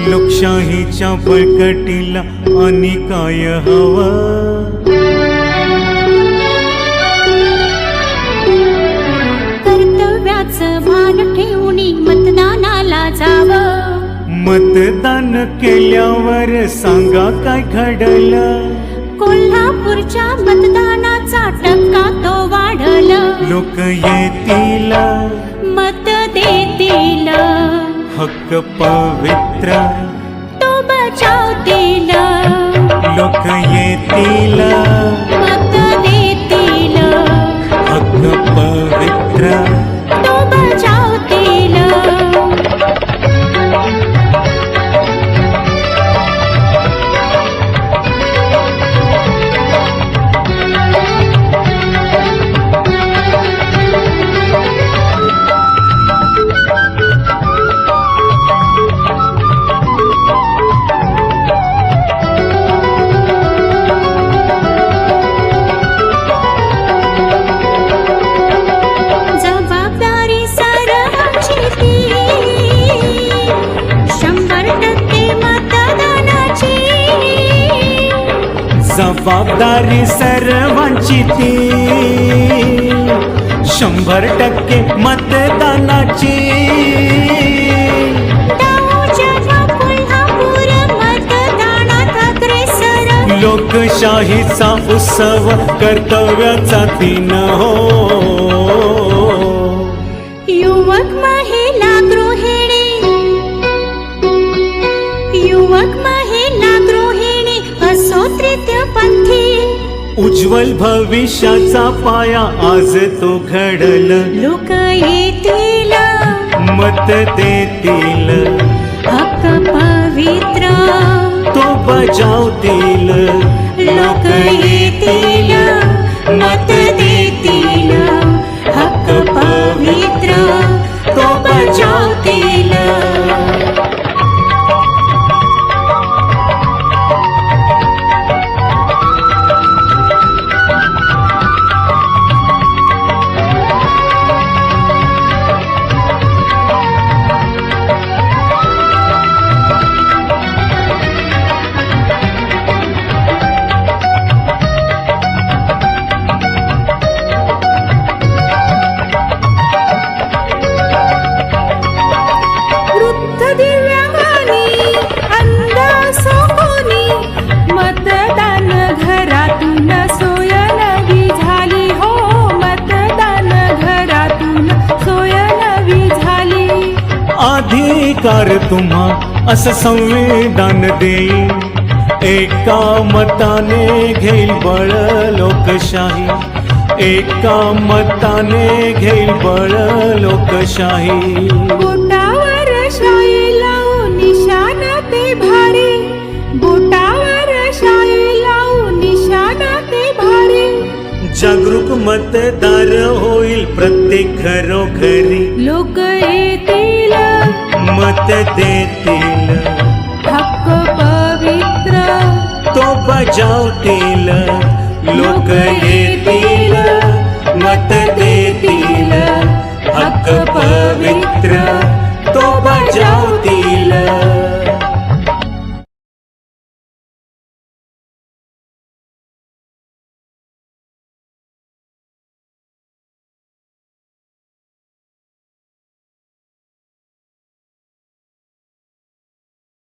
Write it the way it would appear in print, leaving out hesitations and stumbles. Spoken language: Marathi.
लोकशाहीच्या बळकटीला आणि काय हवं? कर्तव्याचं भान ठेवून मतदानाला जावं. मतदान केल्यावर सांगा काय घडलं? कोल्हापूरच्या मतदानाचा टक्का तो वाढल. लोक येतील, मत देतील, हक्क पवित्र तो बजावतील. लोक येतील, मत देतील, हक्क पवित्र तो बजावतील. जबाबदारी सर्वांची ती 100% मतदानाची. लोकशाहीचा उत्सव कर्तव्याचा दिन हो. युवक महिला गृहिणी, युवक महिला गृहिणी असो तृतीयपंथी. उज्ज्वल भविष्याचा पाया आज तो घडल. लोक येतील, मत देतील, हक्क पवित्र तो बजावतील. लोक येतील, मत देतील, हक्क पवित्र तो बजावतील. मतदान घरातून सोय नवी झाली हो. मतदान घरातून सोय नवी झाली. अधिकार तुम्हा असं संविधान देईल. एका मताने घेईल बळ लोकशाही. एका मताने घेईल बळ लोकशाही. बोटावर शाई लावून निशाण ते भारी. बोटावर शाई लावून निशाण ते भारी. जागरूक मतदार होईल प्रत्येक घरोघरी. लोक येतील, मत देतील, हक्क पवित्र तो बजावतील. लोक येतील, मत देतील, हक्क पवित्र तो बजावतील.